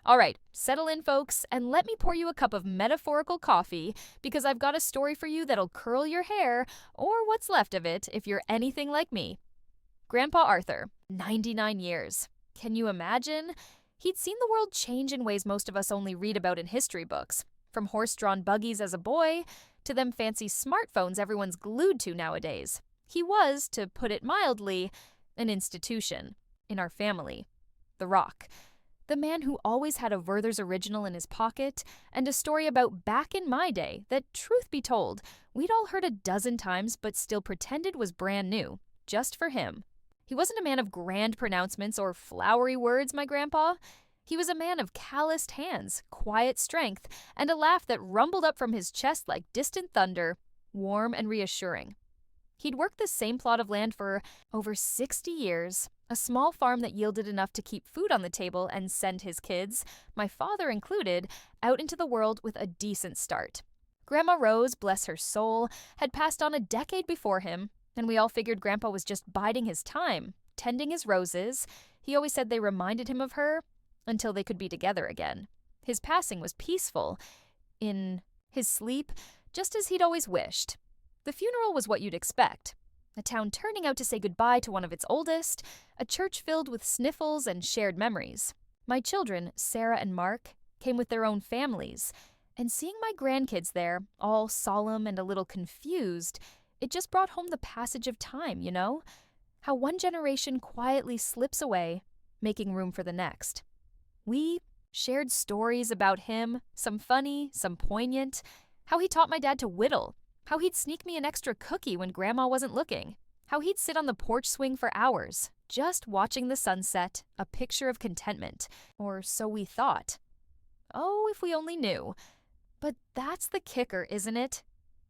All right, settle in, folks, and let me pour you a cup of metaphorical coffee because I've got a story for you that'll curl your hair, or what's left of it if you're anything like me. Grandpa Arthur, 99 years. Can you imagine? He'd seen the world change in ways most of us only read about in history books, from horse-drawn buggies as a boy to them fancy smartphones everyone's glued to nowadays. He was, to put it mildly, an institution in our family. The Rock. The man who always had a Werther's Original in his pocket and a story about back in my day that, truth be told, we'd all heard a dozen times but still pretended was brand new, just for him. He wasn't a man of grand pronouncements or flowery words, my grandpa. He was a man of calloused hands, quiet strength, and a laugh that rumbled up from his chest like distant thunder, warm and reassuring. He'd worked the same plot of land for over 60 years, a small farm that yielded enough to keep food on the table and send his kids, my father included, out into the world with a decent start. Grandma Rose, bless her soul, had passed on a decade before him, and we all figured Grandpa was just biding his time, tending his roses. He always said they reminded him of her until they could be together again. His passing was peaceful, in his sleep, just as he'd always wished. The funeral was what you'd expect. A town turning out to say goodbye to one of its oldest, a church filled with sniffles and shared memories. My children, Sarah and Mark, came with their own families, and seeing my grandkids there, all solemn and a little confused, it just brought home the passage of time, you know? How one generation quietly slips away, making room for the next. We shared stories about him, some funny, some poignant, how he taught my dad to whittle, how he'd sneak me an extra cookie when Grandma wasn't looking, how he'd sit on the porch swing for hours, just watching the sunset, a picture of contentment, or so we thought. Oh, if we only knew. But that's the kicker, isn't it?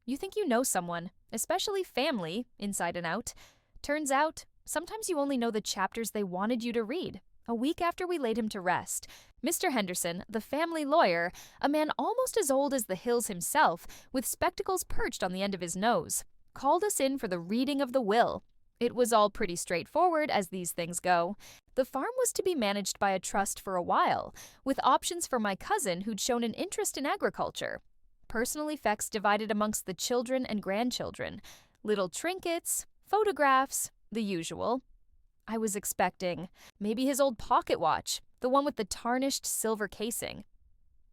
You think you know someone, especially family, inside and out. Turns out, sometimes you only know the chapters they wanted you to read. A week after we laid him to rest, Mr. Henderson, the family lawyer, a man almost as old as the hills himself, with spectacles perched on the end of his nose, called us in for the reading of the will. It was all pretty straightforward, as these things go. The farm was to be managed by a trust for a while, with options for my cousin who'd shown an interest in agriculture. Personal effects divided amongst the children and grandchildren. Little trinkets, photographs, the usual. I was expecting maybe his old pocket watch, the one with the tarnished silver casing.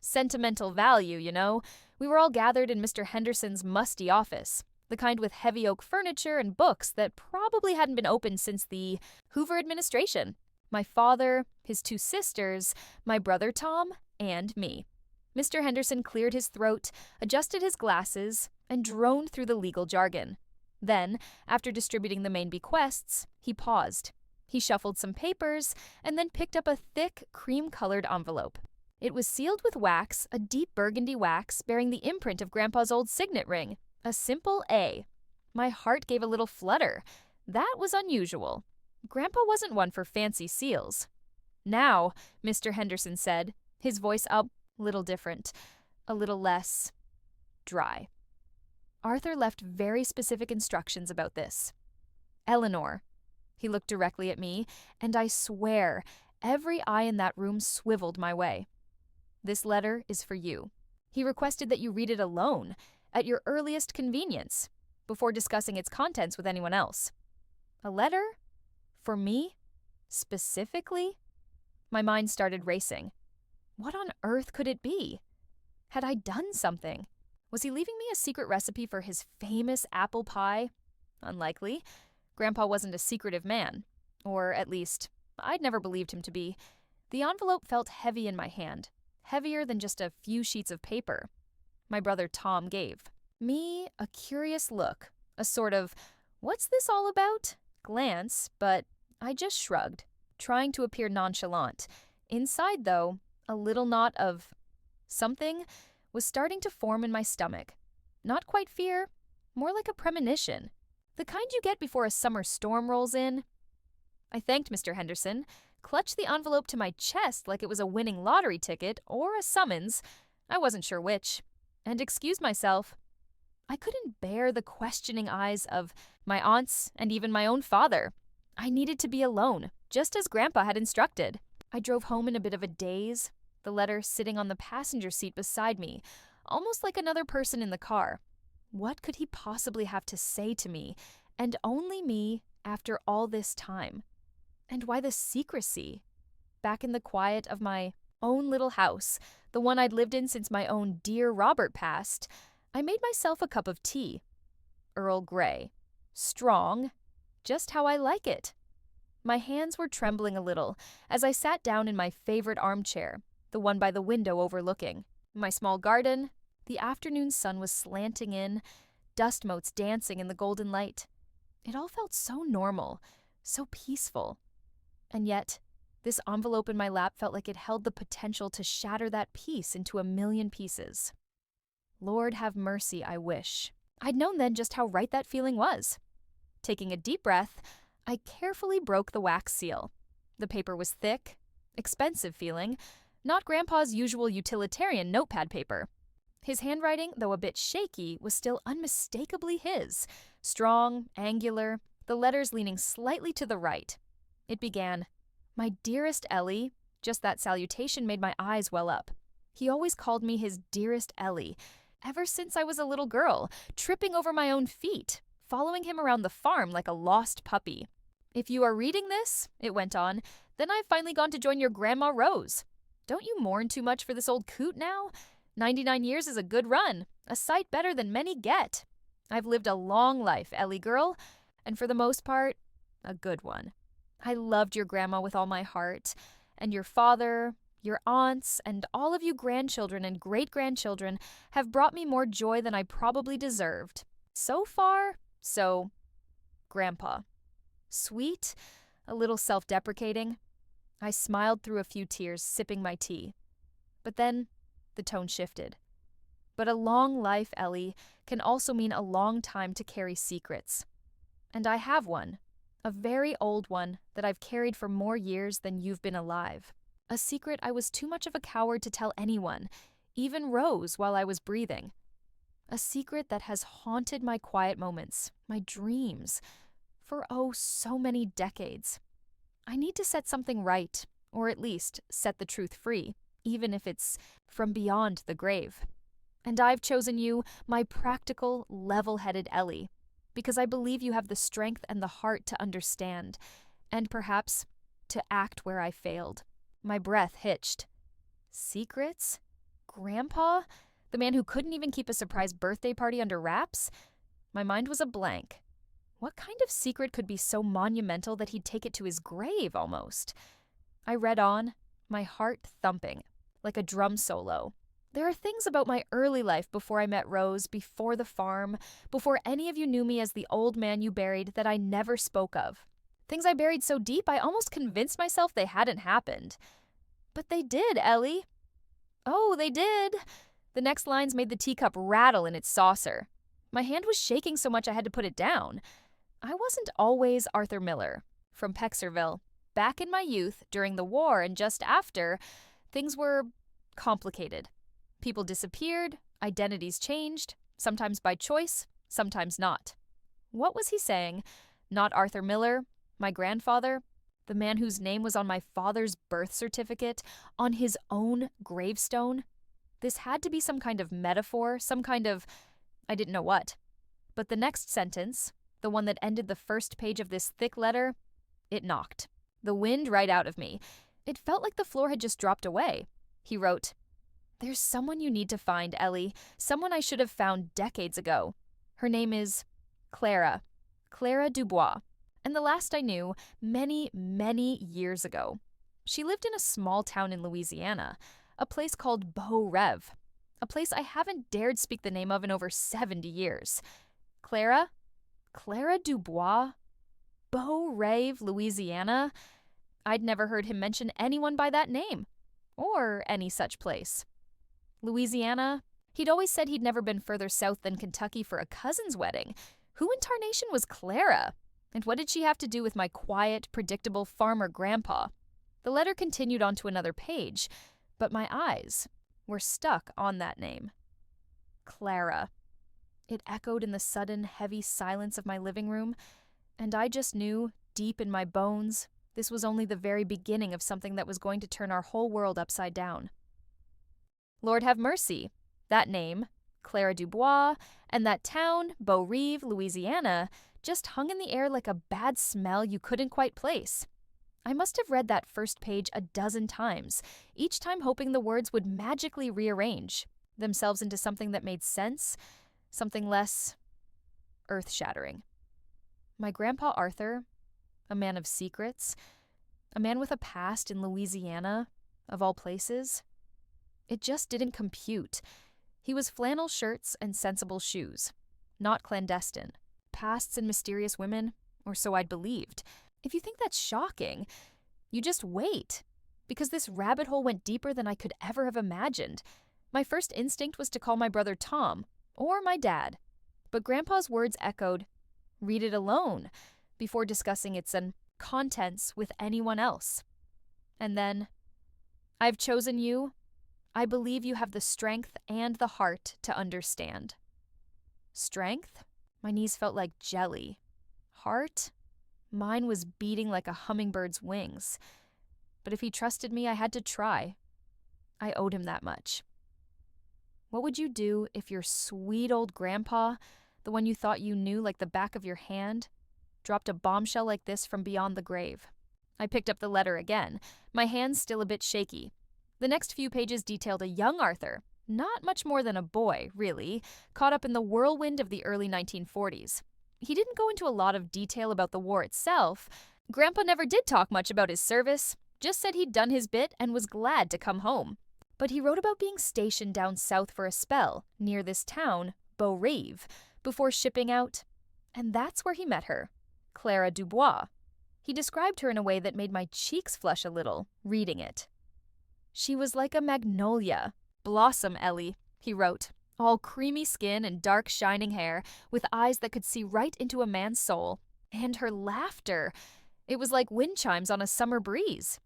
Sentimental value, you know. We were all gathered in Mr. Henderson's musty office, the kind with heavy oak furniture and books that probably hadn't been opened since the Hoover administration. My father, his two sisters, my brother Tom, and me. Mr. Henderson cleared his throat, adjusted his glasses, and droned through the legal jargon. Then, after distributing the main bequests, he paused. He shuffled some papers and then picked up a thick, cream-colored envelope. It was sealed with wax, a deep burgundy wax bearing the imprint of Grandpa's old signet ring, a simple A. My heart gave a little flutter. That was unusual. Grandpa wasn't one for fancy seals. "Now," Mr. Henderson said, his voice a little different, a little less dry. Arthur left very specific instructions about this. Eleanor. He looked directly at me, and I swear, every eye in that room swiveled my way. This letter is for you. He requested that you read it alone, at your earliest convenience, before discussing its contents with anyone else. A letter? For me? Specifically? My mind started racing. What on earth could it be? Had I done something? Was he leaving me a secret recipe for his famous apple pie? Unlikely. Grandpa wasn't a secretive man. Or, at least, I'd never believed him to be. The envelope felt heavy in my hand, heavier than just a few sheets of paper. My brother Tom gave me a curious look, a sort of, "What's this all about?" glance, but I just shrugged, trying to appear nonchalant. Inside, though, a little knot of something was starting to form in my stomach. Not quite fear, more like a premonition. The kind you get before a summer storm rolls in. I thanked Mr. Henderson, clutched the envelope to my chest like it was a winning lottery ticket or a summons, I wasn't sure which, and excused myself. I couldn't bear the questioning eyes of my aunts and even my own father. I needed to be alone, just as Grandpa had instructed. I drove home in a bit of a daze, the letter sitting on the passenger seat beside me, almost like another person in the car. What could he possibly have to say to me, and only me, after all this time? And why the secrecy? Back in the quiet of my own little house, the one I'd lived in since my own dear Robert passed, I made myself a cup of tea. Earl Grey. Strong. Just how I like it. My hands were trembling a little as I sat down in my favorite armchair, the one by the window overlooking my small garden. The afternoon sun was slanting in, dust motes dancing in the golden light. It all felt so normal, so peaceful. And yet, this envelope in my lap felt like it held the potential to shatter that peace into a million pieces. Lord have mercy, I wish. I'd known then just how right that feeling was. Taking a deep breath, I carefully broke the wax seal. The paper was thick, expensive feeling, not Grandpa's usual utilitarian notepad paper. His handwriting, though a bit shaky, was still unmistakably his. Strong, angular, the letters leaning slightly to the right. It began, "My dearest Ellie." Just that salutation made my eyes well up. He always called me his dearest Ellie, ever since I was a little girl, tripping over my own feet, following him around the farm like a lost puppy. "If you are reading this," it went on, "then I've finally gone to join your Grandma Rose. Don't you mourn too much for this old coot now? 99 years is a good run, a sight better than many get. I've lived a long life, Ellie girl, and for the most part, a good one. I loved your grandma with all my heart, and your father, your aunts, and all of you grandchildren and great-grandchildren have brought me more joy than I probably deserved. So far, so Grandpa." Sweet, a little self-deprecating. I smiled through a few tears, sipping my tea. But then the tone shifted. "But a long life, Ellie, can also mean a long time to carry secrets. And I have one, a very old one that I've carried for more years than you've been alive. A secret I was too much of a coward to tell anyone, even Rose, while I was breathing. A secret that has haunted my quiet moments, my dreams, for oh, so many decades. I need to set something right, or at least set the truth free, even if it's from beyond the grave. And I've chosen you, my practical, level-headed Ellie, because I believe you have the strength and the heart to understand, and perhaps to act where I failed." My breath hitched. Secrets? Grandpa? The man who couldn't even keep a surprise birthday party under wraps? My mind was a blank. What kind of secret could be so monumental that he'd take it to his grave, almost? I read on, my heart thumping, like a drum solo. There are things about my early life before I met Rose, before the farm, before any of you knew me as the old man you buried, that I never spoke of. Things I buried so deep I almost convinced myself they hadn't happened. But they did, Ellie. Oh, they did. The next lines made the teacup rattle in its saucer. My hand was shaking so much I had to put it down. I wasn't always Arthur Miller, from Pexerville. Back in my youth, during the war and just after, things were complicated. People disappeared, identities changed, sometimes by choice, sometimes not. What was he saying? Not Arthur Miller, my grandfather, the man whose name was on my father's birth certificate, on his own gravestone? This had to be some kind of metaphor, some kind of... I didn't know what. But the next sentence, the one that ended the first page of this thick letter, it knocked the wind right out of me. It felt like the floor had just dropped away. He wrote, "There's someone you need to find, Ellie, someone I should have found decades ago. Her name is Clara Dubois. And the last I knew, many, many years ago. She lived in a small town in Louisiana, a place called Beau Rêve, a place I haven't dared speak the name of in over 70 years. Clara Dubois, Beau Rêve, Louisiana. I'd never heard him mention anyone by that name, or any such place. Louisiana, he'd always said he'd never been further south than Kentucky for a cousin's wedding. Who in tarnation was Clara? And what did she have to do with my quiet, predictable farmer grandpa? The letter continued on to another page, but my eyes were stuck on that name. Clara. It echoed in the sudden, heavy silence of my living room, and I just knew, deep in my bones, this was only the very beginning of something that was going to turn our whole world upside down. Lord have mercy. That name, Clara Dubois, and that town, Beau Reve, Louisiana, just hung in the air like a bad smell you couldn't quite place. I must have read that first page a dozen times, each time hoping the words would magically rearrange themselves into something that made sense, something less earth-shattering. My grandpa Arthur, a man of secrets, a man with a past in Louisiana, of all places, it just didn't compute. He was flannel shirts and sensible shoes, not clandestine. Pasts and mysterious women, or so I'd believed. If you think that's shocking, you just wait, because this rabbit hole went deeper than I could ever have imagined. My first instinct was to call my brother Tom, or my dad, but Grandpa's words echoed, "Read it alone," before discussing its contents with anyone else. And then, "I've chosen you. I believe you have the strength and the heart to understand." Strength? My knees felt like jelly. Heart? Mine was beating like a hummingbird's wings. But if he trusted me, I had to try. I owed him that much. What would you do if your sweet old grandpa, the one you thought you knew like the back of your hand, dropped a bombshell like this from beyond the grave? I picked up the letter again, my hands still a bit shaky. The next few pages detailed a young Arthur, not much more than a boy, really, caught up in the whirlwind of the early 1940s. He didn't go into a lot of detail about the war itself. Grandpa never did talk much about his service, just said he'd done his bit and was glad to come home. But he wrote about being stationed down south for a spell, near this town, Beau Reve, before shipping out. And that's where he met her, Clara Dubois. He described her in a way that made my cheeks flush a little, reading it. "She was like a magnolia, blossom Ellie," he wrote, "all creamy skin and dark shining hair, with eyes that could see right into a man's soul. And her laughter, it was like wind chimes on a summer breeze."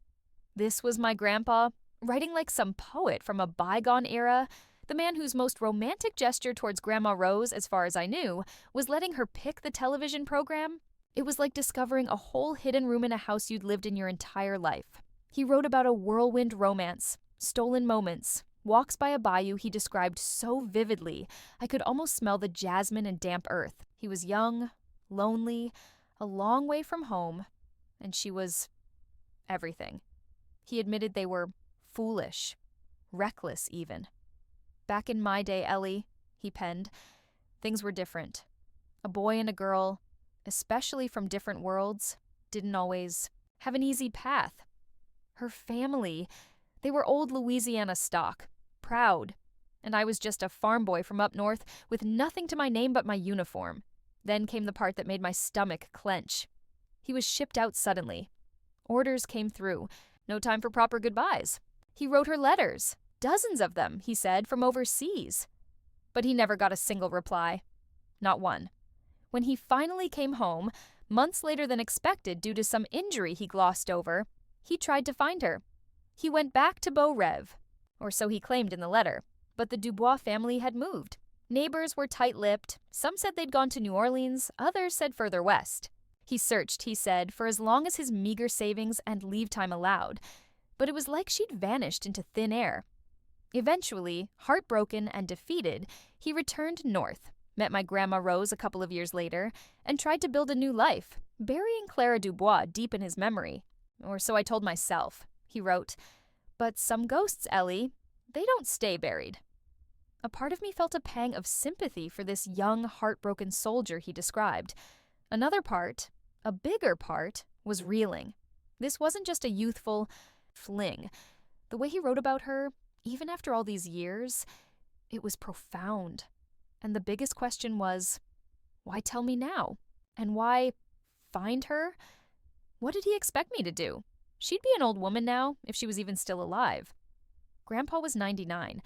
This was my grandpa, writing like some poet from a bygone era, the man whose most romantic gesture towards Grandma Rose, as far as I knew, was letting her pick the television program. It was like discovering a whole hidden room in a house you'd lived in your entire life. He wrote about a whirlwind romance, stolen moments, walks by a bayou he described so vividly, I could almost smell the jasmine and damp earth. He was young, lonely, a long way from home, and she was everything. He admitted they were foolish, reckless even. "Back in my day, Ellie," he penned, "things were different. A boy and a girl, especially from different worlds, didn't always have an easy path. Her family, they were old Louisiana stock, proud, and I was just a farm boy from up north with nothing to my name but my uniform." Then came the part that made my stomach clench. He was shipped out suddenly. Orders came through. No time for proper goodbyes. He wrote her letters, dozens of them, he said, from overseas. But he never got a single reply. Not one. When he finally came home, months later than expected due to some injury he glossed over, he tried to find her. He went back to Beau Reve, or so he claimed in the letter, but the Dubois family had moved. Neighbors were tight-lipped. Some said they'd gone to New Orleans, others said further west. He searched, he said, for as long as his meager savings and leave time allowed, but it was like she'd vanished into thin air. Eventually, heartbroken and defeated, he returned north, met my Grandma Rose a couple of years later, and tried to build a new life, burying Clara Dubois deep in his memory. Or so I told myself, he wrote. But some ghosts, Ellie, they don't stay buried. A part of me felt a pang of sympathy for this young, heartbroken soldier he described. Another part, a bigger part, was reeling. This wasn't just a youthful fling. The way he wrote about her, even after all these years, it was profound. And the biggest question was, why tell me now? And why find her? What did he expect me to do? She'd be an old woman now, if she was even still alive. Grandpa was 99.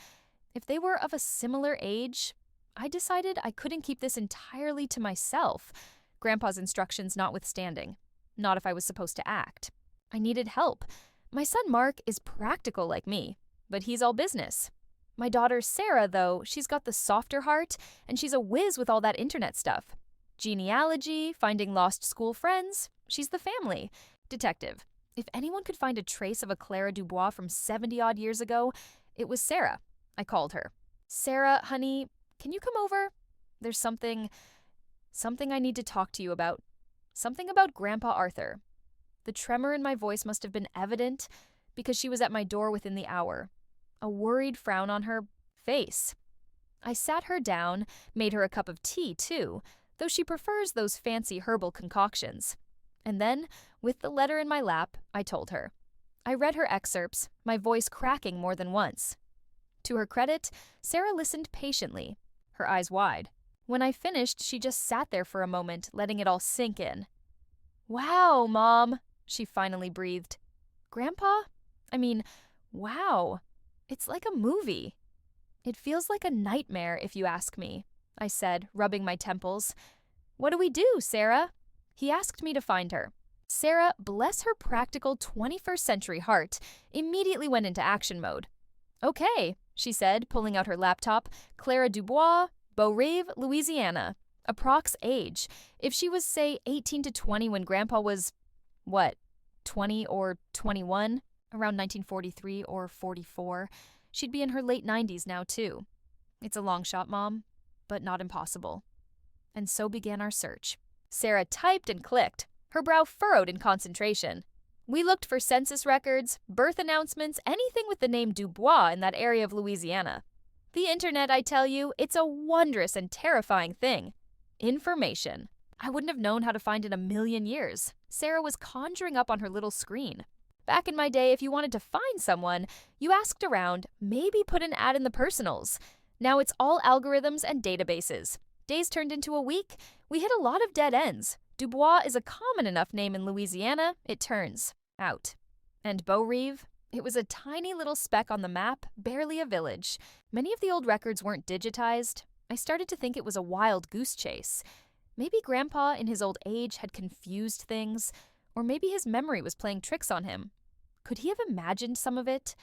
If they were of a similar age, I decided I couldn't keep this entirely to myself, Grandpa's instructions notwithstanding. Not if I was supposed to act. I needed help. My son Mark is practical like me, but he's all business. My daughter Sarah, though, she's got the softer heart, and she's a whiz with all that internet stuff. Genealogy, finding lost school friends, she's the family. Detective. If anyone could find a trace of a Clara Dubois from 70-odd years ago, it was Sarah. I called her. Sarah, honey, can you come over? There's something I need to talk to you about. Something about Grandpa Arthur. The tremor in my voice must have been evident because she was at my door within the hour, a worried frown on her face. I sat her down, made her a cup of tea, too, though she prefers those fancy herbal concoctions. And then, with the letter in my lap, I told her. I read her excerpts, my voice cracking more than once. To her credit, Sarah listened patiently, her eyes wide. When I finished, she just sat there for a moment, letting it all sink in. Wow, Mom, she finally breathed. Grandpa? Wow. It's like a movie. It feels like a nightmare, if you ask me, I said, rubbing my temples. What do we do, Sarah? He asked me to find her. Sarah, bless her practical 21st century heart, immediately went into action mode. Okay, she said, pulling out her laptop. Clara Dubois, Beau Rêve, Louisiana. Approx age. If she was, say, 18 to 20 when Grandpa was, 20 or 21? Around 1943 or 44. She'd be in her late 90s now, too. It's a long shot, Mom, but not impossible. And so began our search. Sarah typed and clicked, her brow furrowed in concentration. We looked for census records, birth announcements, anything with the name Dubois in that area of Louisiana. The internet, I tell you, it's a wondrous and terrifying thing. Information. I wouldn't have known how to find in a million years. Sarah was conjuring up on her little screen. Back in my day, if you wanted to find someone, you asked around, maybe put an ad in the personals. Now it's all algorithms and databases. Days turned into a week. We hit a lot of dead ends. Dubois is a common enough name in Louisiana, it turns out. And Beau Rêve? It was a tiny little speck on the map, barely a village. Many of the old records weren't digitized. I started to think it was a wild goose chase. Maybe Grandpa, in his old age, had confused things, or maybe his memory was playing tricks on him. Could he have imagined some of it?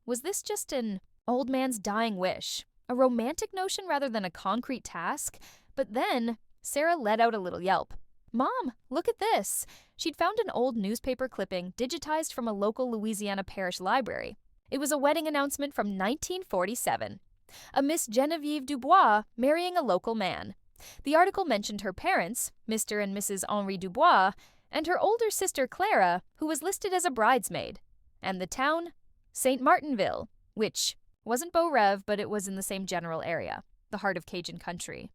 Was this just an old man's dying wish? A romantic notion rather than a concrete task? But then, Sarah let out a little yelp. Mom, look at this. She'd found an old newspaper clipping digitized from a local Louisiana parish library. It was a wedding announcement from 1947. A Miss Genevieve Dubois marrying a local man. The article mentioned her parents, Mr. and Mrs. Henri Dubois, and her older sister Clara, who was listed as a bridesmaid. And the town? St. Martinville, which wasn't Beau Rêve, but it was in the same general area, the heart of Cajun country.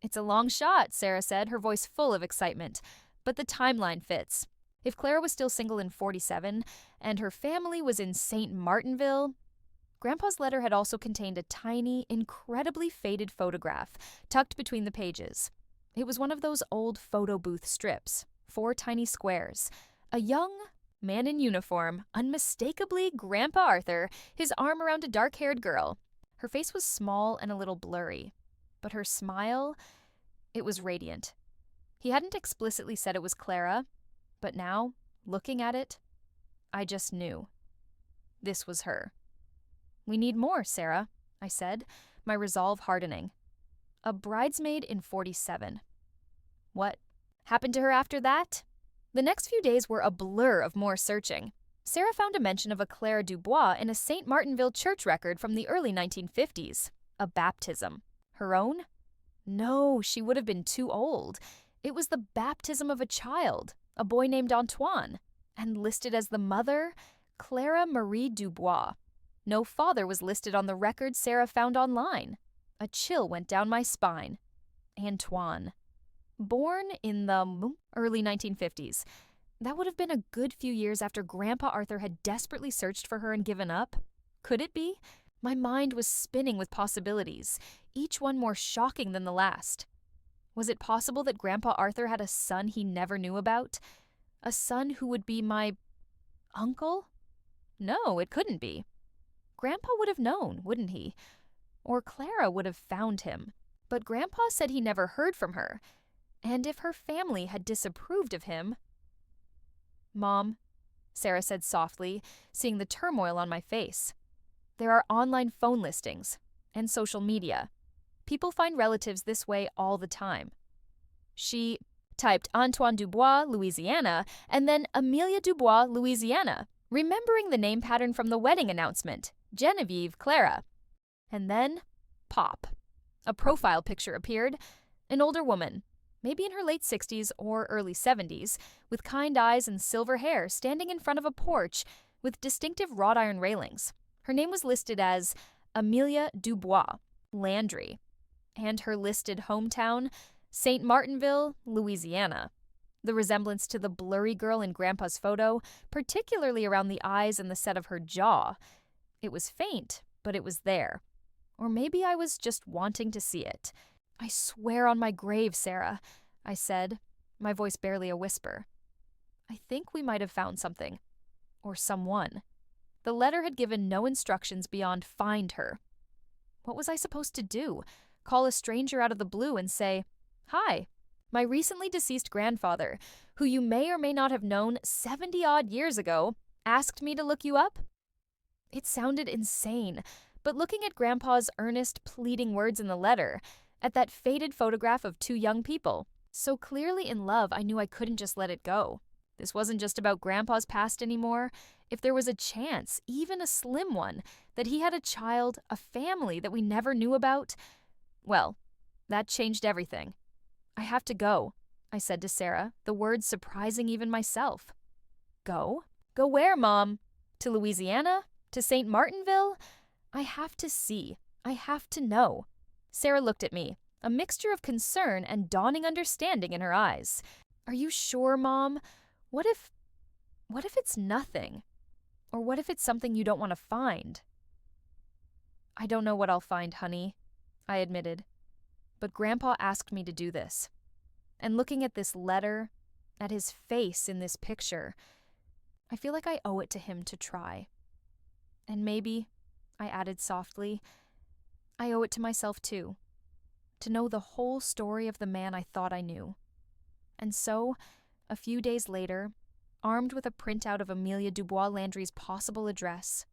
It's a long shot, Sarah said, her voice full of excitement, but the timeline fits. If Clara was still single in 47, and her family was in St. Martinville, Grandpa's letter had also contained a tiny, incredibly faded photograph tucked between the pages. It was one of those old photo booth strips, 4 tiny squares. A young man in uniform, unmistakably Grandpa Arthur, his arm around a dark-haired girl. Her face was small and a little blurry, but her smile, it was radiant. He hadn't explicitly said it was Clara, but now, looking at it, I just knew. This was her. We need more, Sarah, I said, my resolve hardening. A bridesmaid in 47. What happened to her after that? The next few days were a blur of more searching. Sarah found a mention of a Clara Dubois in a St. Martinville church record from the early 1950s. A baptism. Her own? No, she would have been too old. It was the baptism of a child, a boy named Antoine, and listed as the mother, Clara Marie Dubois. No father was listed on the record Sarah found online. A chill went down my spine. Antoine. Born in the early 1950s. That would have been a good few years after Grandpa Arthur had desperately searched for her and given up. Could it be? My mind was spinning with possibilities, each one more shocking than the last. Was it possible that Grandpa Arthur had a son he never knew about? A son who would be my uncle? No, it couldn't be. Grandpa would have known, wouldn't he? Or Clara would have found him. But Grandpa said he never heard from her. And if her family had disapproved of him... Mom, Sarah said softly, seeing the turmoil on my face. There are online phone listings and social media. People find relatives this way all the time. She typed Antoine Dubois, Louisiana, and then Amelia Dubois, Louisiana, remembering the name pattern from the wedding announcement, Genevieve Clara. And then, pop. A profile picture appeared. An older woman, maybe in her late 60s or early 70s, with kind eyes and silver hair, standing in front of a porch with distinctive wrought iron railings. Her name was listed as Amelia Dubois Landry, and her listed hometown, St. Martinville, Louisiana. The resemblance to the blurry girl in Grandpa's photo, particularly around the eyes and the set of her jaw. It was faint, but it was there. Or maybe I was just wanting to see it. "I swear on my grave, Sarah," I said, my voice barely a whisper. "I think we might have found something. Or someone." The letter had given no instructions beyond find her. What was I supposed to do? Call a stranger out of the blue and say, "Hi, my recently deceased grandfather, who you may or may not have known 70-odd years ago, asked me to look you up"? It sounded insane, but looking at Grandpa's earnest, pleading words in the letter, at that faded photograph of two young people, so clearly in love, I knew I couldn't just let it go. This wasn't just about Grandpa's past anymore. If there was a chance, even a slim one, that he had a child, a family that we never knew about, well, that changed everything. "I have to go," I said to Sarah, the words surprising even myself. "Go? Go where, Mom? To Louisiana? To St. Martinville? I have to see. I have to know." Sarah looked at me, a mixture of concern and dawning understanding in her eyes. "Are you sure, Mom? What if it's nothing? Or what if it's something you don't want to find?" "I don't know what I'll find, honey," I admitted. "But Grandpa asked me to do this. And looking at this letter, at his face in this picture, I feel like I owe it to him to try. And maybe," I added softly, "I owe it to myself too, to know the whole story of the man I thought I knew." And so, a few days later, armed with a printout of Amelia Dubois Landry's possible address,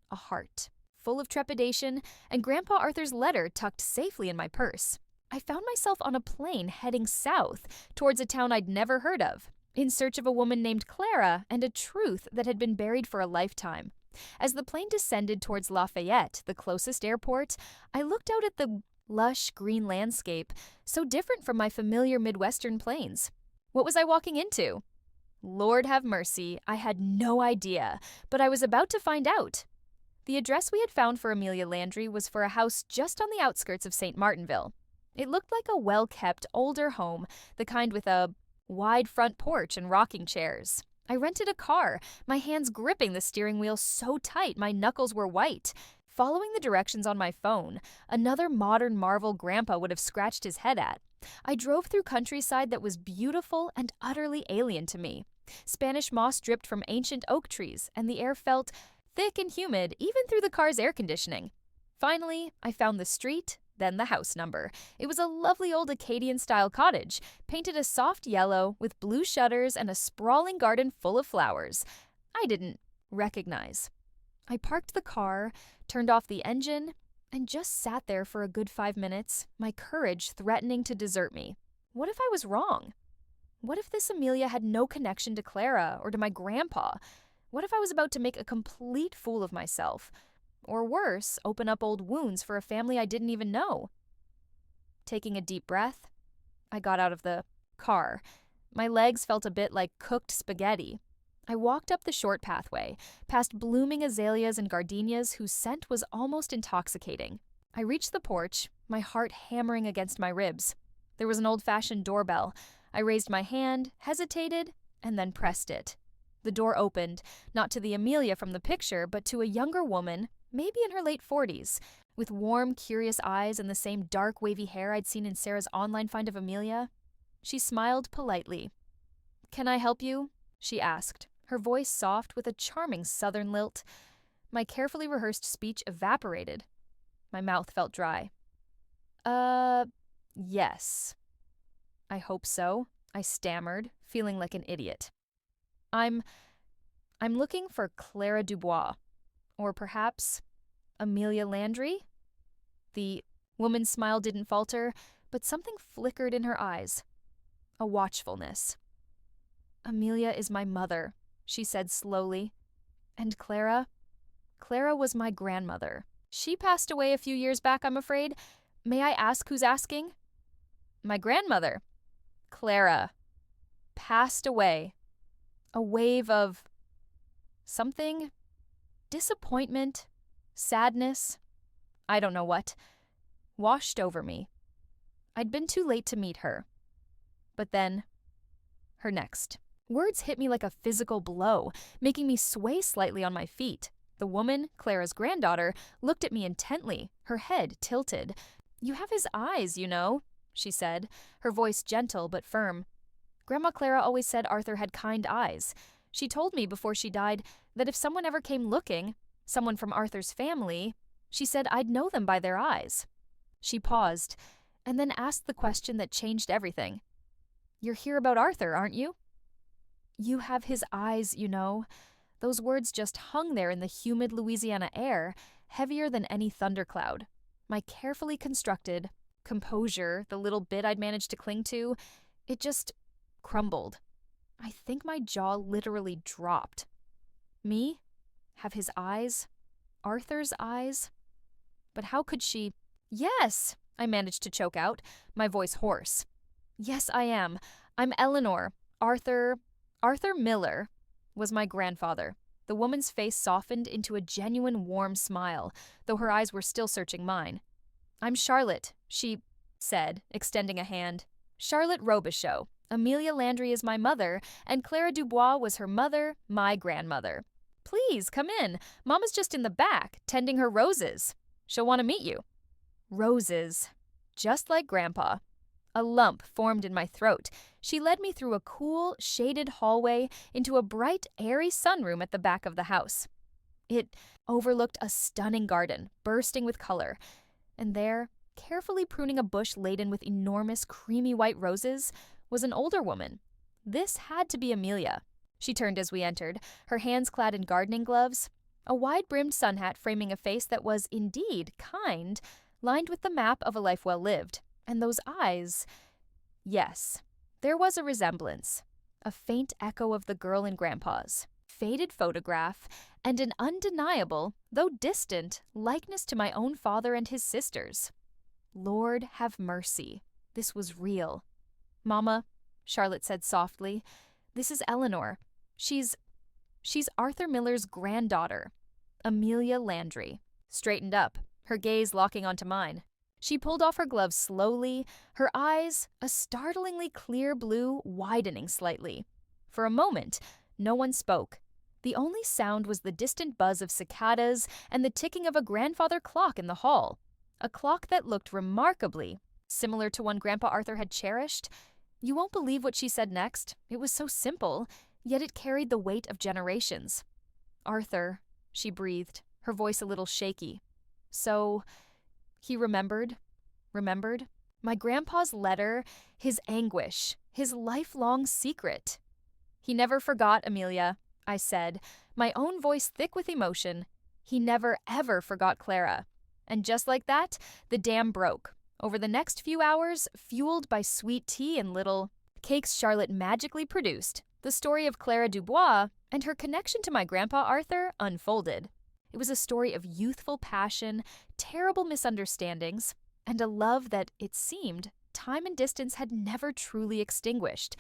a heart full of trepidation, and Grandpa Arthur's letter tucked safely in my purse, I found myself on a plane heading south towards a town I'd never heard of, in search of a woman named Clara and a truth that had been buried for a lifetime. As the plane descended towards Lafayette, the closest airport, I looked out at the lush green landscape, so different from my familiar Midwestern plains. What was I walking into? Lord have mercy, I had no idea, but I was about to find out. The address we had found for Amelia Landry was for a house just on the outskirts of St. Martinville. It looked like a well-kept, older home, the kind with a wide front porch and rocking chairs. I rented a car, my hands gripping the steering wheel so tight my knuckles were white. Following the directions on my phone, another modern marvel Grandpa would have scratched his head at, I drove through countryside that was beautiful and utterly alien to me. Spanish moss dripped from ancient oak trees, and the air felt thick and humid even through the car's air conditioning. Finally, I found the street, then the house number. It was a lovely old Acadian-style cottage, painted a soft yellow with blue shutters and a sprawling garden full of flowers I didn't recognize. I parked the car, turned off the engine, and just sat there for a good 5 minutes, my courage threatening to desert me. What if I was wrong? What if this Amelia had no connection to Clara or to my grandpa? What if I was about to make a complete fool of myself? Or worse, open up old wounds for a family I didn't even know? Taking a deep breath, I got out of the car. My legs felt a bit like cooked spaghetti. I walked up the short pathway, past blooming azaleas and gardenias whose scent was almost intoxicating. I reached the porch, my heart hammering against my ribs. There was an old-fashioned doorbell. I raised my hand, hesitated, and then pressed it. The door opened, not to the Amelia from the picture, but to a younger woman, maybe in her late 40s, with warm, curious eyes and the same dark, wavy hair I'd seen in Sarah's online find of Amelia. She smiled politely. "Can I help you?" she asked, her voice soft with a charming southern lilt. My carefully rehearsed speech evaporated. My mouth felt dry. Yes. "I hope so," I stammered, feeling like an idiot. I'm looking for Clara Dubois. Or perhaps Amelia Landry?" The woman's smile didn't falter, but something flickered in her eyes. A watchfulness. "Amelia is my mother," she said slowly. "And Clara? Clara was my grandmother. She passed away a few years back, I'm afraid. May I ask who's asking? My grandmother, Clara, passed away. A wave of something? Disappointment? Sadness? I don't know what. Washed over me. I'd been too late to meet her. But then, her next. Words hit me like a physical blow, making me sway slightly on my feet. The woman, Clara's granddaughter, looked at me intently, her head tilted. "You have his eyes, you know," she said, her voice gentle but firm. Grandma Clara always said Arthur had kind eyes. She told me before she died that if someone ever came looking, someone from Arthur's family, she said I'd know them by their eyes. She paused, and then asked the question that changed everything. "You're here about Arthur, aren't you?" "You have his eyes, you know." Those words just hung there in the humid Louisiana air, heavier than any thundercloud. My carefully constructed composure, the little bit I'd managed to cling to, it just crumbled. I think my jaw literally dropped. Me? Have his eyes? Arthur's eyes? But how could she? "Yes," I managed to choke out, my voice hoarse. "Yes, I am. I'm Eleanor. Arthur Miller was my grandfather." The woman's face softened into a genuine warm smile, though her eyes were still searching mine. "I'm Charlotte," she said, extending a hand. "Charlotte Robichaux. Amelia Landry is my mother, and Clara Dubois was her mother, my grandmother. Please, come in. Mama's just in the back, tending her roses. She'll want to meet you." Roses. Just like Grandpa. A lump formed in my throat. She led me through a cool, shaded hallway into a bright, airy sunroom at the back of the house. It overlooked a stunning garden, bursting with color. And there, carefully pruning a bush laden with enormous, creamy white roses, was an older woman. This had to be Amelia. She turned as we entered, her hands clad in gardening gloves, a wide-brimmed sun hat framing a face that was indeed kind, lined with the map of a life well lived. And those eyes, yes, there was a resemblance, a faint echo of the girl in Grandpa's, faded photograph, and an undeniable, though distant, likeness to my own father and his sisters. Lord have mercy, this was real. "Mama," Charlotte said softly, "this is Eleanor. She's Arthur Miller's granddaughter, Amelia Landry." Straightened up, her gaze locking onto mine. She pulled off her gloves slowly, her eyes, a startlingly clear blue, widening slightly. For a moment, no one spoke. The only sound was the distant buzz of cicadas and the ticking of a grandfather clock in the hall. A clock that looked remarkably similar to one Grandpa Arthur had cherished. You won't believe what she said next. It was so simple, yet it carried the weight of generations. "Arthur," she breathed, her voice a little shaky. "So, he remembered? My grandpa's letter, his anguish, his lifelong secret." "He never forgot, Amelia," I said, my own voice thick with emotion. "He never, ever forgot Clara." And just like that, the dam broke. Over the next few hours, fueled by sweet tea and little cakes Charlotte magically produced, the story of Clara Dubois and her connection to my grandpa Arthur unfolded. It was a story of youthful passion, terrible misunderstandings, and a love that, it seemed, time and distance had never truly extinguished.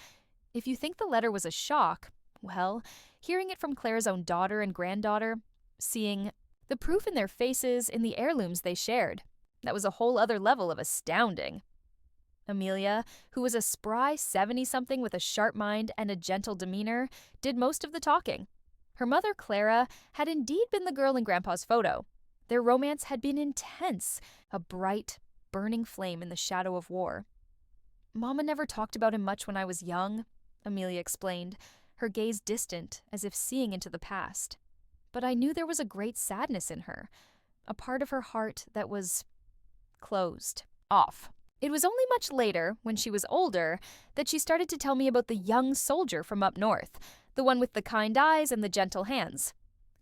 If you think the letter was a shock, well, hearing it from Clara's own daughter and granddaughter, seeing the proof in their faces, in the heirlooms they shared, that was a whole other level of astounding. Amelia, who was a spry 70-something with a sharp mind and a gentle demeanor, did most of the talking. Her mother, Clara, had indeed been the girl in Grandpa's photo. Their romance had been intense, a bright, burning flame in the shadow of war. "Mama never talked about him much when I was young," Amelia explained, her gaze distant, as if seeing into the past. "But I knew there was a great sadness in her, a part of her heart that was closed off. It was only much later, when she was older, that she started to tell me about the young soldier from up north, the one with the kind eyes and the gentle hands.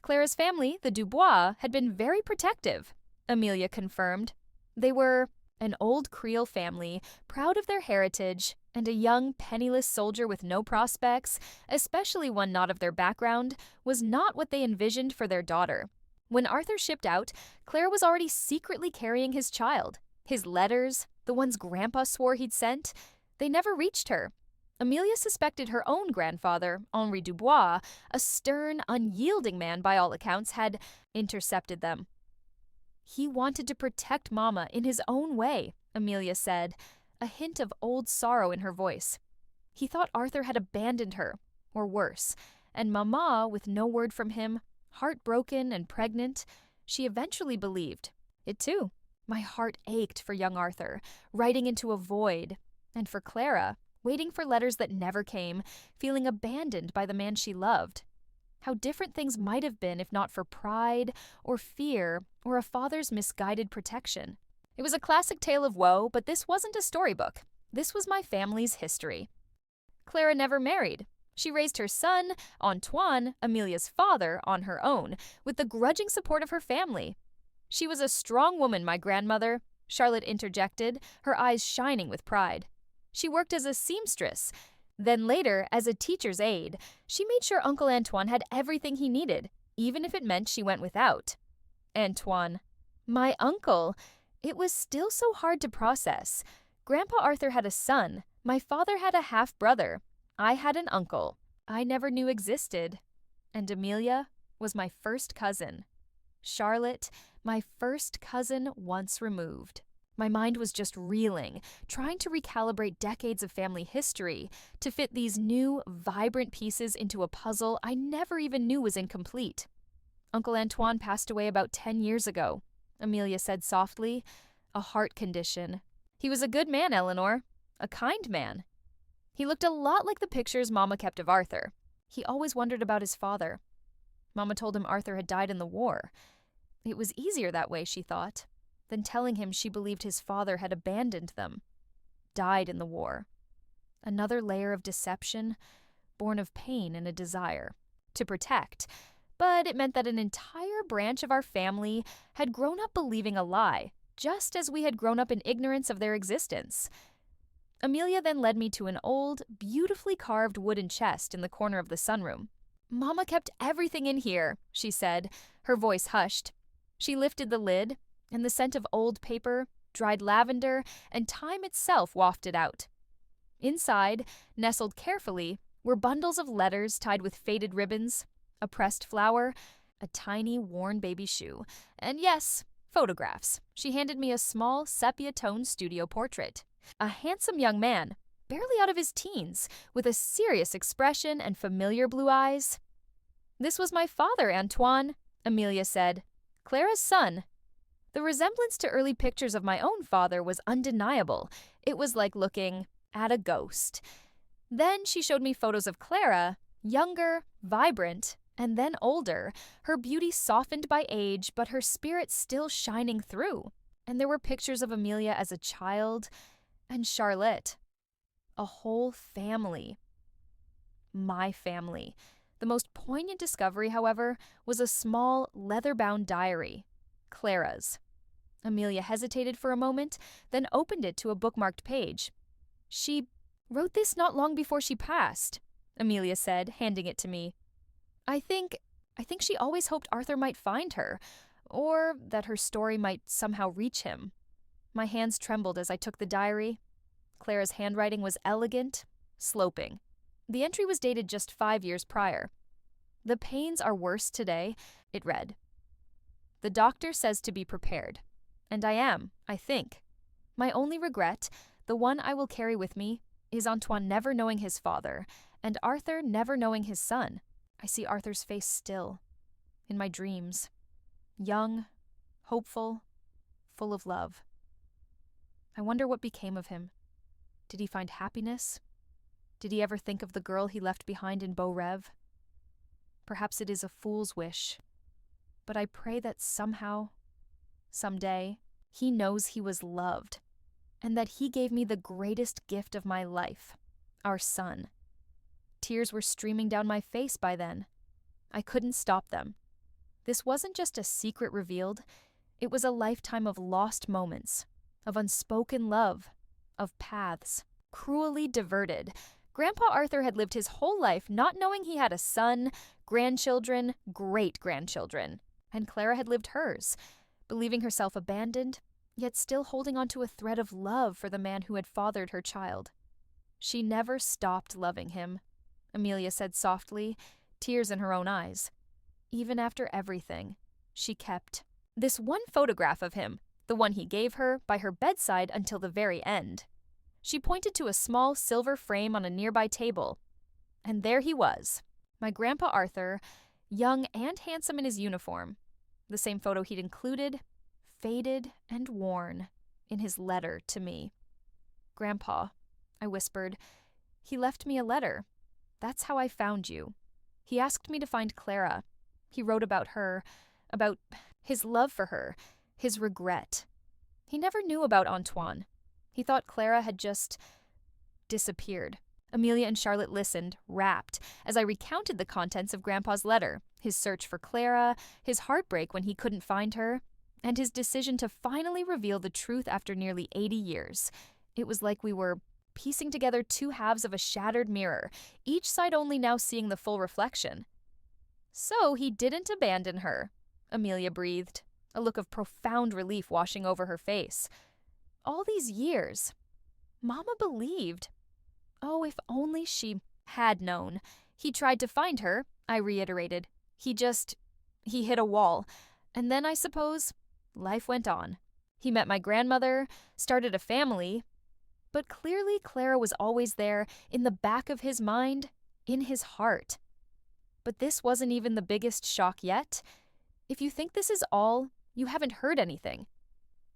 Clara's family, the Dubois, had been very protective," Amelia confirmed. "They were an old Creole family, proud of their heritage, and a young, penniless soldier with no prospects, especially one not of their background, was not what they envisioned for their daughter. When Arthur shipped out, Clara was already secretly carrying his child. His letters, the ones Grandpa swore he'd sent, they never reached her. Amelia suspected her own grandfather, Henri Dubois, a stern, unyielding man by all accounts, had intercepted them. He wanted to protect Mama in his own way, Amelia said, a hint of old sorrow in her voice. He thought Arthur had abandoned her, or worse, and Mama, with no word from him, heartbroken and pregnant, she eventually believed. It too. My heart ached for young Arthur, writing into a void, and for Clara, waiting for letters that never came, feeling abandoned by the man she loved. How different things might have been if not for pride, or fear, or a father's misguided protection. It was a classic tale of woe, but this wasn't a storybook. This was my family's history. Clara never married. She raised her son, Antoine, Amelia's father, on her own, with the grudging support of her family. She was a strong woman, my grandmother, Charlotte interjected, her eyes shining with pride. She worked as a seamstress. Then later, as a teacher's aide, she made sure Uncle Antoine had everything he needed, even if it meant she went without. Antoine. My uncle. It was still so hard to process. Grandpa Arthur had a son. My father had a half-brother. I had an uncle I never knew existed. And Amelia was my first cousin. Charlotte, my first cousin once removed. My mind was just reeling, trying to recalibrate decades of family history to fit these new, vibrant pieces into a puzzle I never even knew was incomplete. Uncle Antoine passed away about 10 years ago, Amelia said softly. A heart condition. He was a good man, Eleanor. A kind man. He looked a lot like the pictures Mama kept of Arthur. He always wondered about his father. Mama told him Arthur had died in the war. It was easier that way, she thought, than telling him she believed his father had abandoned them. Died in the war. Another layer of deception, born of pain and a desire to protect. But it meant that an entire branch of our family had grown up believing a lie, just as we had grown up in ignorance of their existence. Amelia then led me to an old, beautifully carved wooden chest in the corner of the sunroom. Mama kept everything in here, she said, her voice hushed. She lifted the lid, and the scent of old paper, dried lavender, and time itself wafted out. Inside, nestled carefully, were bundles of letters tied with faded ribbons, a pressed flower, a tiny worn baby shoe, and yes, photographs. She handed me a small sepia-tone studio portrait. A handsome young man, barely out of his teens, with a serious expression and familiar blue eyes. This was my father, Antoine, Amelia said. Clara's son. The resemblance to early pictures of my own father was undeniable. It was like looking at a ghost. Then she showed me photos of Clara, younger, vibrant, and then older, her beauty softened by age, but her spirit still shining through. And there were pictures of Amelia as a child, and Charlotte. A whole family. My family. The most poignant discovery, however, was a small, leather-bound diary. Clara's. Amelia hesitated for a moment, then opened it to a bookmarked page. She wrote this not long before she passed, Amelia said, handing it to me. I think she always hoped Arthur might find her, or that her story might somehow reach him. My hands trembled as I took the diary. Clara's handwriting was elegant, sloping. The entry was dated just 5 years prior. The pains are worse today, it read. The doctor says to be prepared. And I am, I think. My only regret, the one I will carry with me, is Antoine never knowing his father, and Arthur never knowing his son. I see Arthur's face still, in my dreams. Young, hopeful, full of love. I wonder what became of him. Did he find happiness? Did he ever think of the girl he left behind in Beau Rêve? Perhaps it is a fool's wish, but I pray that somehow, someday, he knows he was loved, and that he gave me the greatest gift of my life, our son. Tears were streaming down my face by then. I couldn't stop them. This wasn't just a secret revealed, it was a lifetime of lost moments, of unspoken love, of paths, cruelly diverted. Grandpa Arthur had lived his whole life not knowing he had a son, grandchildren, great-grandchildren. and Clara had lived hers, believing herself abandoned, yet still holding on to a thread of love for the man who had fathered her child. She never stopped loving him, Amelia said softly, tears in her own eyes. Even after everything, she kept this one photograph of him, the one he gave her, by her bedside until the very end. She pointed to a small silver frame on a nearby table, and there he was, my Grandpa Arthur, young and handsome in his uniform, the same photo he'd included, faded and worn, in his letter to me. "Grandpa," I whispered, "he left me a letter. That's how I found you. He asked me to find Clara. He wrote about her, about his love for her, his regret. He never knew about Antoine. He thought Clara had just disappeared." Amelia and Charlotte listened, rapt, as I recounted the contents of Grandpa's letter, his search for Clara, his heartbreak when he couldn't find her, and his decision to finally reveal the truth after nearly 80 years. It was like we were piecing together two halves of a shattered mirror, each side only now seeing the full reflection. "So he didn't abandon her," Amelia breathed, a look of profound relief washing over her face. "All these years, Mama believed. Oh, if only she had known. He tried to find her," I reiterated. He hit a wall. And then, I suppose, life went on. He met my grandmother, started a family, but clearly Clara was always there, in the back of his mind, in his heart. But this wasn't even the biggest shock yet. If you think this is all, you haven't heard anything.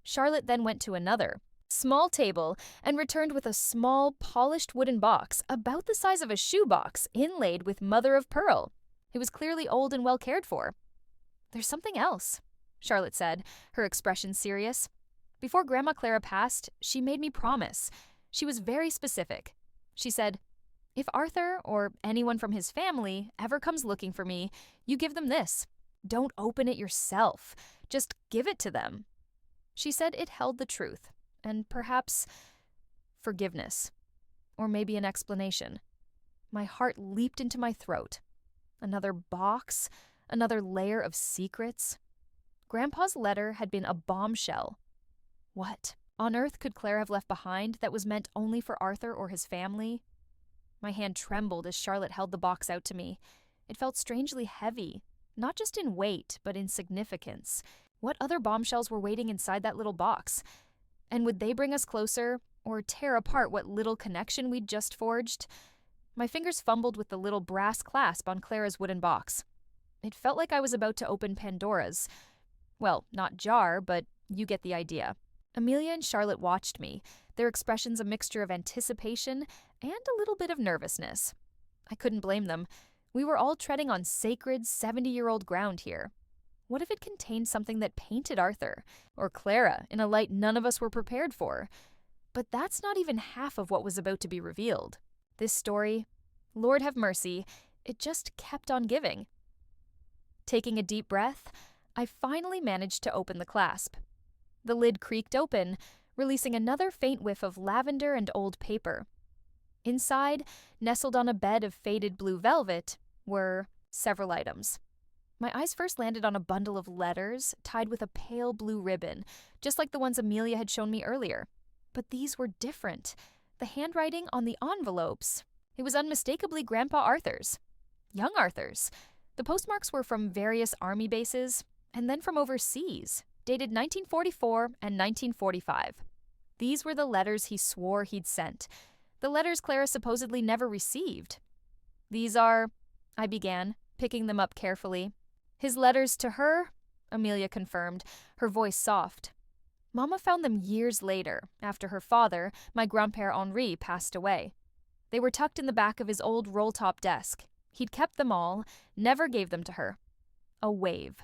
Charlotte then went to another small table and returned with a small, polished wooden box about the size of a shoebox, inlaid with mother of pearl. It was clearly old and well cared for. "There's something else," Charlotte said, her expression serious. "Before Grandma Clara passed, she made me promise. She was very specific. She said, 'If Arthur, or anyone from his family, ever comes looking for me, you give them this. Don't open it yourself. Just give it to them.' She said it held the truth, and perhaps forgiveness, or maybe an explanation." My heart leaped into my throat. Another box, another layer of secrets. Grandpa's letter had been a bombshell. What on earth could Claire have left behind that was meant only for Arthur or his family? My hand trembled as Charlotte held the box out to me. It felt strangely heavy, not just in weight, but in significance. What other bombshells were waiting inside that little box? And would they bring us closer, or tear apart what little connection we'd just forged? My fingers fumbled with the little brass clasp on Clara's wooden box. It felt like I was about to open Pandora's. Well, not jar, but you get the idea. Amelia and Charlotte watched me, their expressions a mixture of anticipation and a little bit of nervousness. I couldn't blame them. We were all treading on sacred 70-year-old ground here. What if it contained something that painted Arthur, or Clara, in a light none of us were prepared for? But that's not even half of what was about to be revealed. This story, Lord have mercy, it just kept on giving. Taking a deep breath, I finally managed to open the clasp. The lid creaked open, releasing another faint whiff of lavender and old paper. Inside, nestled on a bed of faded blue velvet, were several items. My eyes first landed on a bundle of letters tied with a pale blue ribbon, just like the ones Amelia had shown me earlier. But these were different. The handwriting on the envelopes, it was unmistakably Grandpa Arthur's. Young Arthur's. The postmarks were from various army bases, and then from overseas, dated 1944 and 1945. These were the letters he swore he'd sent. The letters Clara supposedly never received. "These are," I began, picking them up carefully. "His letters to her," Amelia confirmed, her voice soft. Mama found them years later, after her father, my Grand-Père Henri, passed away. They were tucked in the back of his old roll-top desk. He'd kept them all, never gave them to her. A wave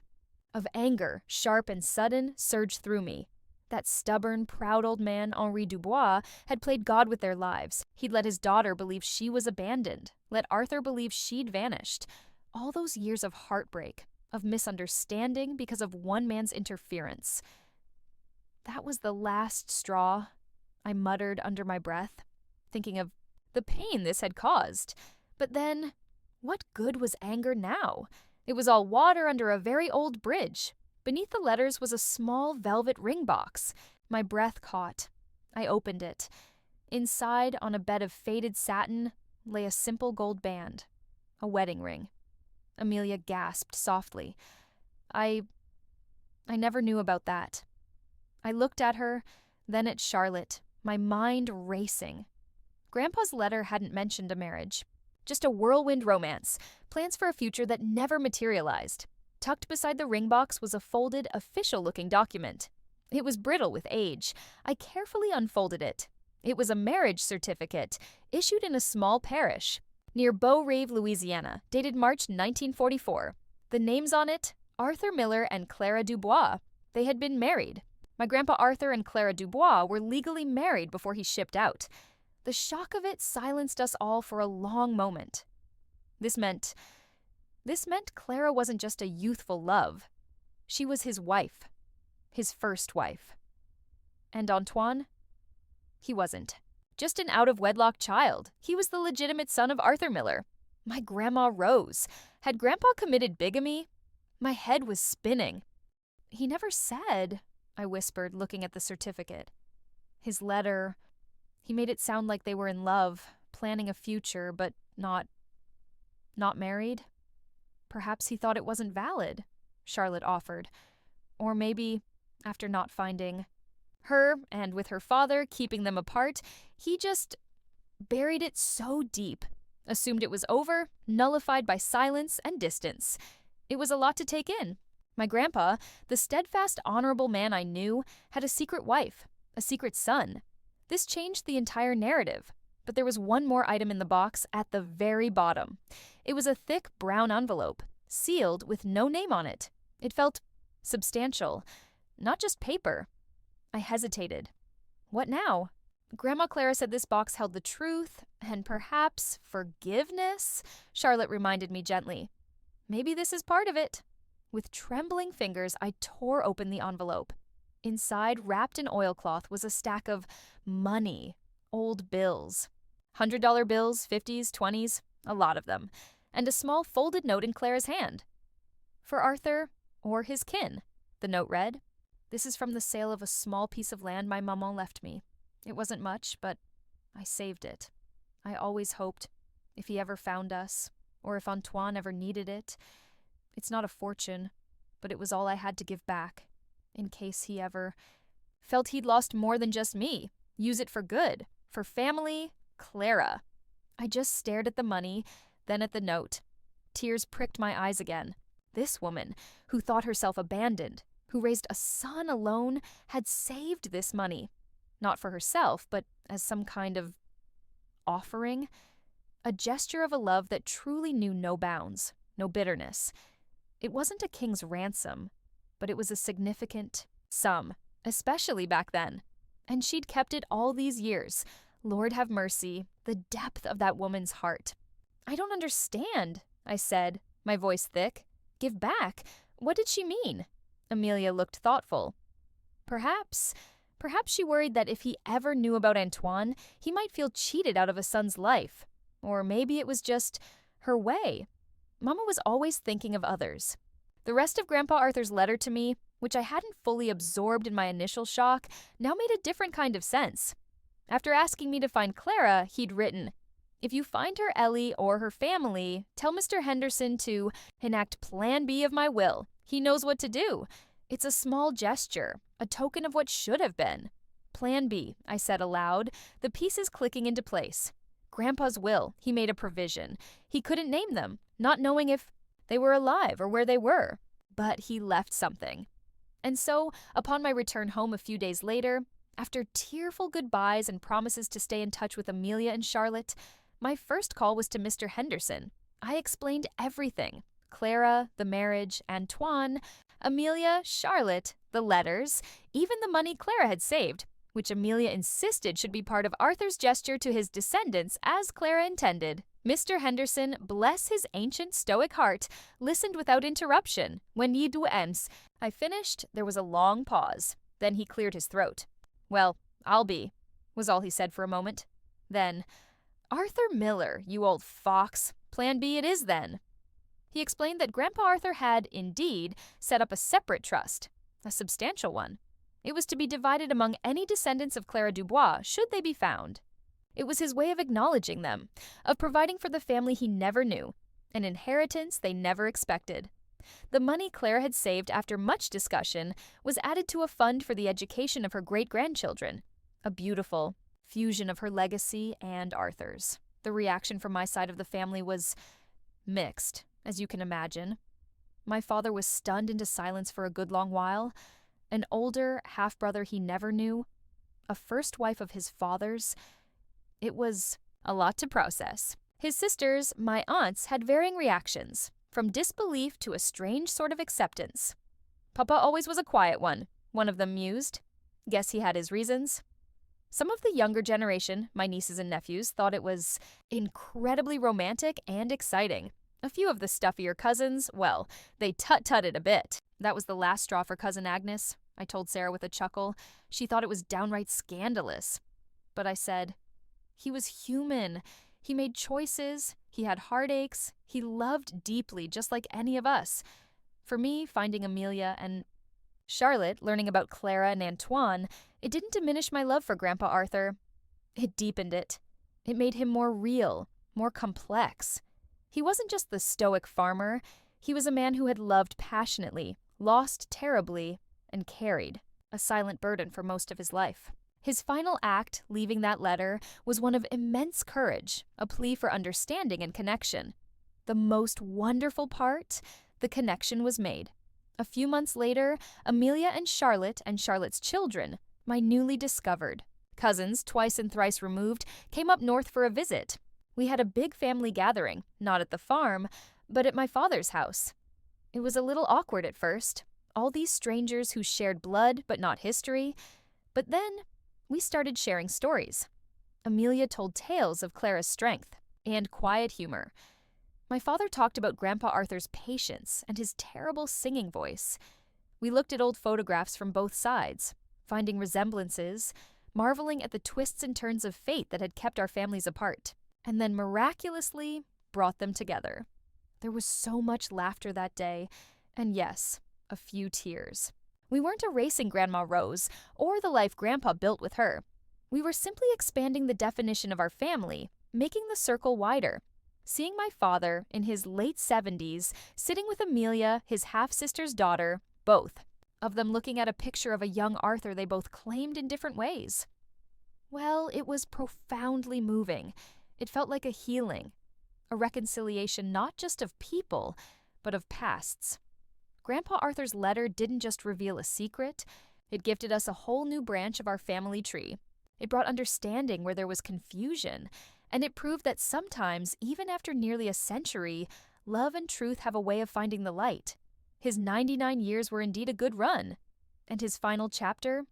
of anger, sharp and sudden, surged through me. That stubborn, proud old man, Henri Dubois, had played God with their lives. He'd let his daughter believe she was abandoned, let Arthur believe she'd vanished. All those years of heartbreak, of misunderstanding because of one man's interference. That was the last straw, I muttered under my breath, thinking of the pain this had caused. But then, what good was anger now? It was all water under a very old bridge. Beneath the letters was a small velvet ring box. My breath caught. I opened it. Inside, on a bed of faded satin, lay a simple gold band. A wedding ring. Amelia gasped softly. I never knew about that. I looked at her, then at Charlotte, my mind racing. Grandpa's letter hadn't mentioned a marriage. Just a whirlwind romance, plans for a future that never materialized. Tucked beside the ring box was a folded, official-looking document. It was brittle with age. I carefully unfolded it. It was a marriage certificate, issued in a small parish near Beau Rave, Louisiana, dated March 1944. The names on it, Arthur Miller and Clara Dubois. They had been married. My Grandpa Arthur and Clara Dubois were legally married before he shipped out. The shock of it silenced us all for a long moment. This meant Clara wasn't just a youthful love. She was his wife. His first wife. And Antoine? He wasn't. Just an out-of-wedlock child. He was the legitimate son of Arthur Miller. My grandma rose. Had Grandpa committed bigamy? My head was spinning. He never said, I whispered, looking at the certificate. His letter, he made it sound like they were in love, planning a future, but not married. Perhaps he thought it wasn't valid, Charlotte offered. Or maybe, after not finding her, and with her father keeping them apart, he just buried it so deep, assumed it was over, nullified by silence and distance. It was a lot to take in. My grandpa, the steadfast, honorable man I knew, had a secret wife, a secret son. This changed the entire narrative. But there was one more item in the box at the very bottom. It was a thick brown envelope, sealed with no name on it. It felt substantial, not just paper. I hesitated. What now? Grandma Clara said this box held the truth, and perhaps forgiveness, Charlotte reminded me gently. Maybe this is part of it. With trembling fingers, I tore open the envelope. Inside, wrapped in oilcloth, was a stack of money, old bills. $100 bills, 50s, 20s, a lot of them, and a small folded note in Clara's hand. For Arthur or his kin, the note read. This is from the sale of a small piece of land my maman left me. It wasn't much, but I saved it. I always hoped, if he ever found us, or if Antoine ever needed it, it's not a fortune, but it was all I had to give back, in case he ever felt he'd lost more than just me. Use it for good, for family, Clara. I just stared at the money, then at the note. Tears pricked my eyes again. This woman, who thought herself abandoned, who raised a son alone, had saved this money. Not for herself, but as some kind of offering. A gesture of a love that truly knew no bounds, no bitterness. It wasn't a king's ransom, but it was a significant sum, especially back then. And she'd kept it all these years. Lord have mercy, the depth of that woman's heart. I don't understand, I said, my voice thick. Give back? What did she mean? Amelia looked thoughtful. Perhaps she worried that if he ever knew about Antoine, he might feel cheated out of a son's life. Or maybe it was just her way. Mama was always thinking of others. The rest of Grandpa Arthur's letter to me, which I hadn't fully absorbed in my initial shock, now made a different kind of sense. After asking me to find Clara, he'd written, if you find her Ellie or her family, tell Mr. Henderson to enact Plan B of my will. He knows what to do. It's a small gesture, a token of what should have been. Plan B, I said aloud, the pieces clicking into place. Grandpa's will, he made a provision. He couldn't name them, not knowing if they were alive or where they were. But he left something. And so, upon my return home a few days later, after tearful goodbyes and promises to stay in touch with Amelia and Charlotte, my first call was to Mr. Henderson. I explained everything. Clara, the marriage, Antoine, Amelia, Charlotte, the letters, even the money Clara had saved, which Amelia insisted should be part of Arthur's gesture to his descendants as Clara intended. Mr. Henderson, bless his ancient stoic heart, listened without interruption. When ye do ends, I finished, there was a long pause. Then he cleared his throat. Well, I'll be, was all he said for a moment. Then, Arthur Miller, you old fox. Plan B it is then. He explained that Grandpa Arthur had, indeed, set up a separate trust, a substantial one. It was to be divided among any descendants of Clara Dubois, should they be found. It was his way of acknowledging them, of providing for the family he never knew, an inheritance they never expected. The money Clara had saved after much discussion was added to a fund for the education of her great-grandchildren, a beautiful fusion of her legacy and Arthur's. The reaction from my side of the family was mixed, as you can imagine. My father was stunned into silence for a good long while. An older half-brother he never knew, a first wife of his father's. It was a lot to process. His sisters, my aunts, had varying reactions, from disbelief to a strange sort of acceptance. Papa always was a quiet one of them mused. Guess he had his reasons. Some of the younger generation, my nieces and nephews, thought it was incredibly romantic and exciting. A few of the stuffier cousins, well, they tut-tutted a bit. That was the last straw for Cousin Agnes, I told Sarah with a chuckle. She thought it was downright scandalous. But I said, he was human. He made choices. He had heartaches. He loved deeply, just like any of us. For me, finding Amelia and Charlotte, learning about Clara and Antoine, it didn't diminish my love for Grandpa Arthur. It deepened it. It made him more real, more complex. He wasn't just the stoic farmer. He was a man who had loved passionately, lost terribly, and carried a silent burden for most of his life. His final act, leaving that letter, was one of immense courage, a plea for understanding and connection. The most wonderful part, the connection was made. A few months later, Amelia and Charlotte's children, my newly discovered cousins, twice and thrice removed, came up north for a visit. We had a big family gathering, not at the farm, but at my father's house. It was a little awkward at first, all these strangers who shared blood but not history, but then we started sharing stories. Amelia told tales of Clara's strength and quiet humor. My father talked about Grandpa Arthur's patience and his terrible singing voice. We looked at old photographs from both sides, finding resemblances, marveling at the twists and turns of fate that had kept our families apart, and then miraculously brought them together. There was so much laughter that day, and yes, a few tears. We weren't erasing Grandma Rose or the life Grandpa built with her. We were simply expanding the definition of our family, making the circle wider. Seeing my father, in his late 70s, sitting with Amelia, his half-sister's daughter, both of them looking at a picture of a young Arthur they both claimed in different ways. Well, it was profoundly moving. It felt like a healing, a reconciliation not just of people, but of pasts. Grandpa Arthur's letter didn't just reveal a secret, it gifted us a whole new branch of our family tree. It brought understanding where there was confusion, and it proved that sometimes, even after nearly a century, love and truth have a way of finding the light. His 99 years were indeed a good run. And his final chapter?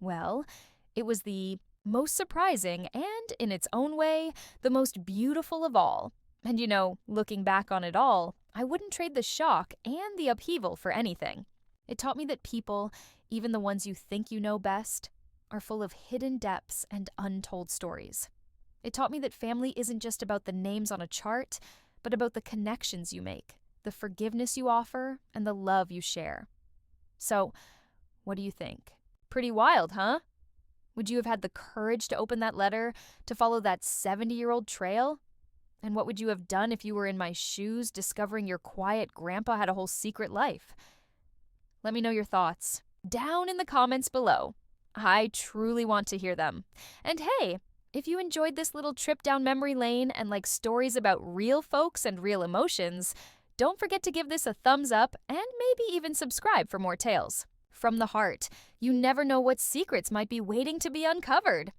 Well, it was the most surprising and, in its own way, the most beautiful of all. And looking back on it all, I wouldn't trade the shock and the upheaval for anything. It taught me that people, even the ones you think you know best, are full of hidden depths and untold stories. It taught me that family isn't just about the names on a chart, but about the connections you make, the forgiveness you offer, and the love you share. So, what do you think? Pretty wild, huh? Would you have had the courage to open that letter, to follow that 70-year-old trail? And what would you have done if you were in my shoes, discovering your quiet grandpa had a whole secret life? Let me know your thoughts down in the comments below. I truly want to hear them. And hey, if you enjoyed this little trip down memory lane and like stories about real folks and real emotions, don't forget to give this a thumbs up and maybe even subscribe for more tales. From the heart, you never know what secrets might be waiting to be uncovered.